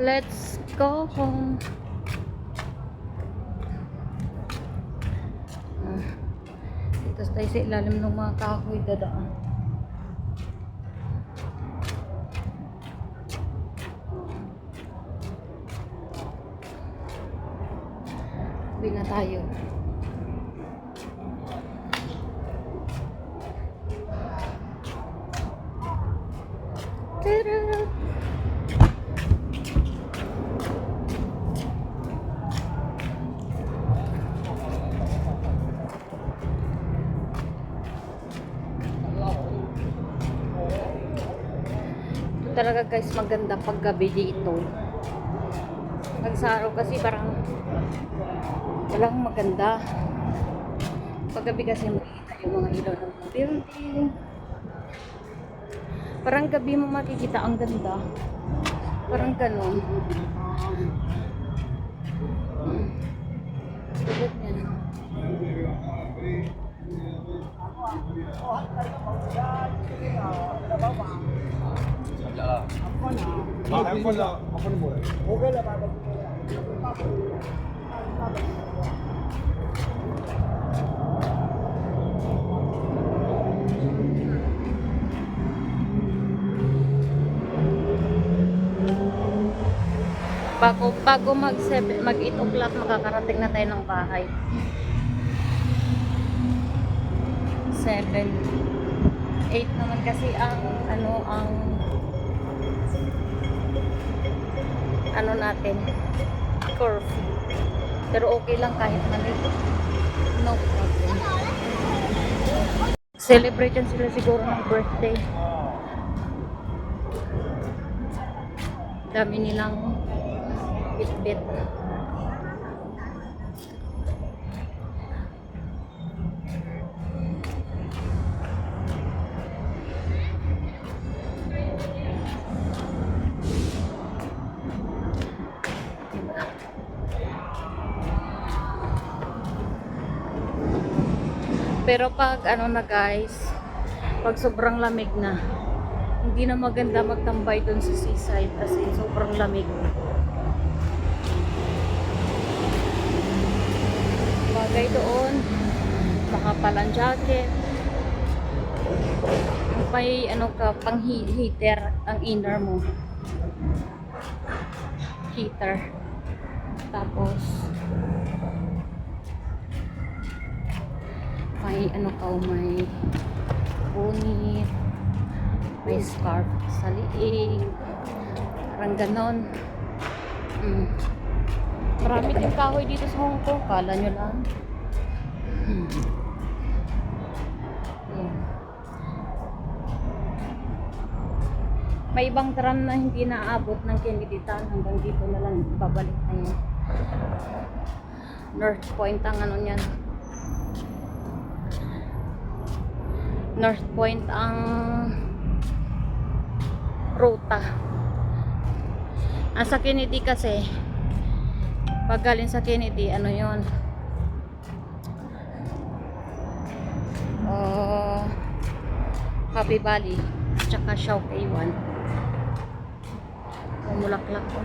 Let's go home. Dito tayo sa ilalim ng mga kahoy dadaan. Uwi na tayo. Ta-da! Talaga guys, maganda paggabi dito. Pag sa araw kasi parang walang maganda. Paggabi kasi makikita yung mga ilaw ng mga building. Parang gabi mo makikita ang ganda. Parang ganun. Tulad yan. Bago mag 8 o'clock makakarating na tayo ng bahay. 7 8 naman kasi ang ano natin curfew. Pero okay lang kahit mali. No problem. Celebration sila siguro ng birthday. Dami nilang bit-bit. Pero pag ano na guys, pag sobrang lamig na, hindi na maganda magtambay dun sa seaside kasi sobrang lamig. Bagay doon, makapalang jacket. May ano ka, pang heater ang inner mo. Heater. Tapos may ano ka, may bunit, may scarf sa liig, parang ganon. Marami din kahoy dito sa Hong Kong, kala nyo lang. May ibang tram na hindi naabot ng Kennedy Town, hanggang dito na lang babalik na yun. North Point ang ano niyan. North Point ang ruta. Ang sa Kennedy kasi, pag galing sa Kennedy, ano yun? Happy Valley, tsaka Shaw K1. Mulaklak ko.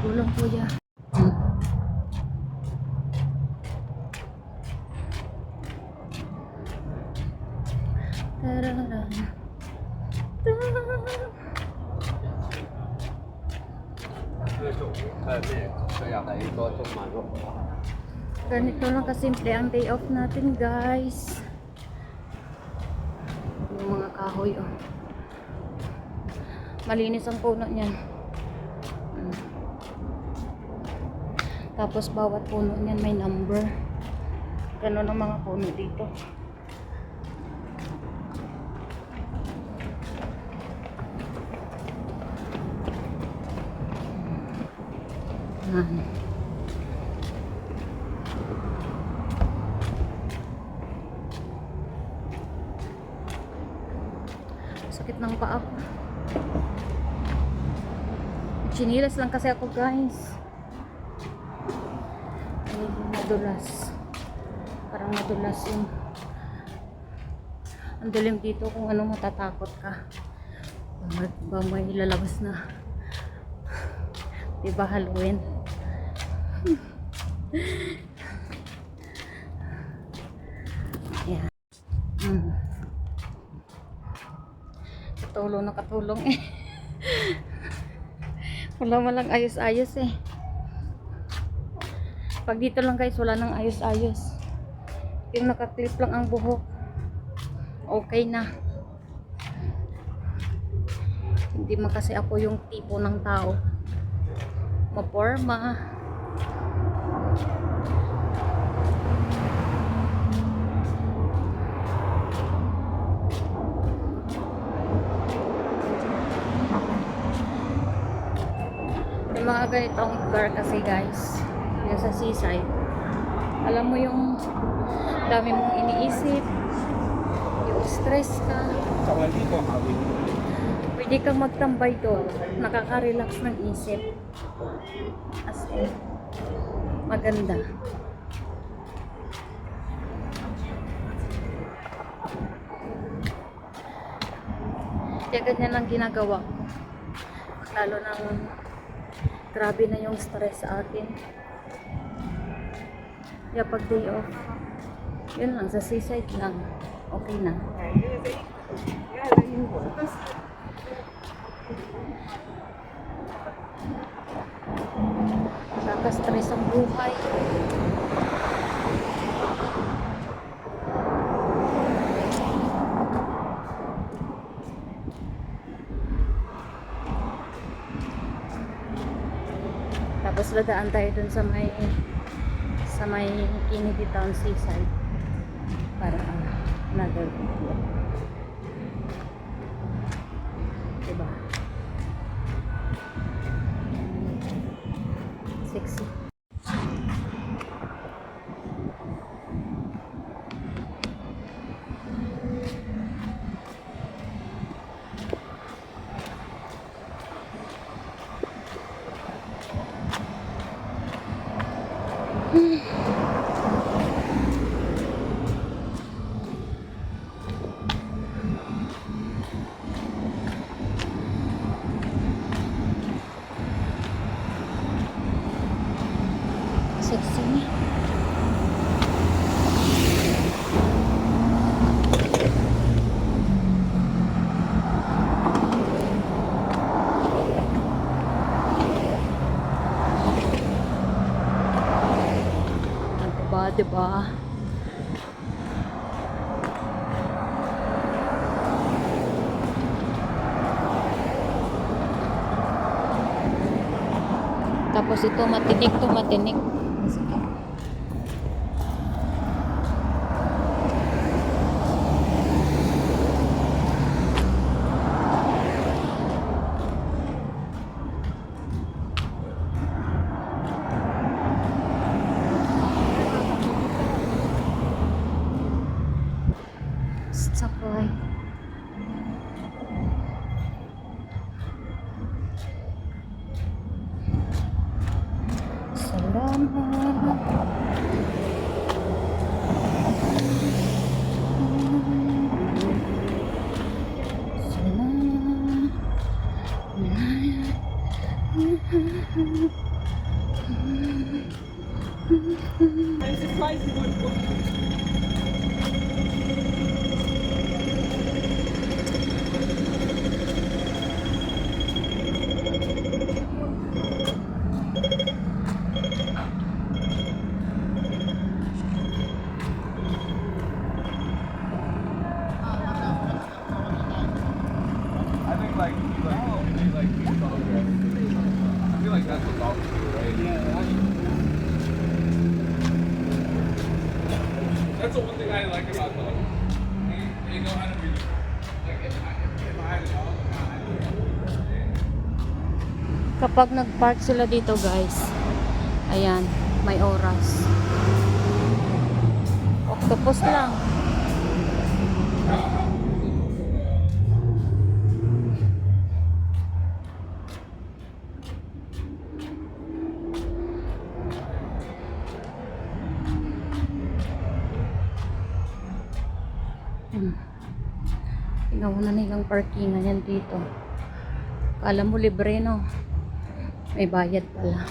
Gulong kuya. Ganito lang kasimple ang day off natin guys. Yung mga kahoy oh. Malinis ang puno niyan. Tapos bawat puno niyan may number. Ganun ang mga puno dito. Sakit ng paa ko. Chinilas lang kasi ako guys. Ay, madulas. Parang madulas yung ang dilim dito kung ano matatakot ka. Ba may lalabas na. Diba Halloween? Yan. Katulong na katulong eh. Wala man lang ayos-ayos eh. Pag dito lang guys, wala nang ayos-ayos. Yung nakaklip lang ang buhok, okay na. Hindi man kasi ako yung tipo ng tao maporma. Yung mga ganitong lugar kasi guys, yung sa seaside, alam mo yung dami mong iniisip, yung stress ka, pwede kang magtambay doon, nakaka-relax ng isip, as in maganda. Kaya ganyan lang ginagawa ko, lalo nang grabe na yung stress sa akin. Kaya pag day off, yun lang, sa seaside lang, okay na. Nakaka-stress ang buhay. Tapos ladaan tayo dun sa may Kennedy Town seaside para another video. Diba? Sexy. Sexy niya. Diba? Tapos ito matinik to matinik. Stoplight. I'm surprised you won't book. I think like I feel like that's what golfers do, right? Yeah. That's the one thing I like about golf. They know how to be like if I had all the time. Kapag nag-park sila dito guys, ayan, may oras. Octopus lang. Ginawa na nilang parkingan yan dito. Kala mo libre, no? May bayad pala.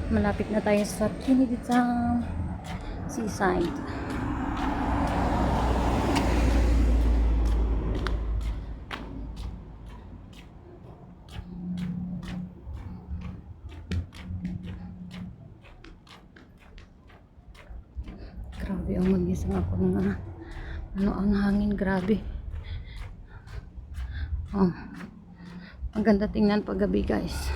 Malapit na tayo sa Trinity Town Seaside. Grabe ang mag-isang ako ng ano ang hangin, grabe. Oh. Ang ganda tingnan pag gabi, guys.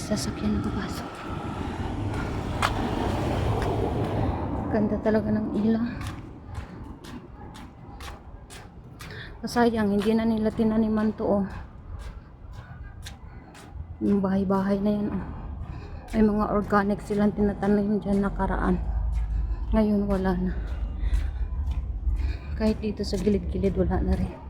Sasakyan na pasok. Ganda talaga ng ilaw. Sayang, hindi na nila tinaniman to, oh. Yung bahay-bahay na yan, oh. May mga organic silang tinatanim dyan nakaraan. Ngayon wala na. Kahit dito sa gilid-gilid wala na rin.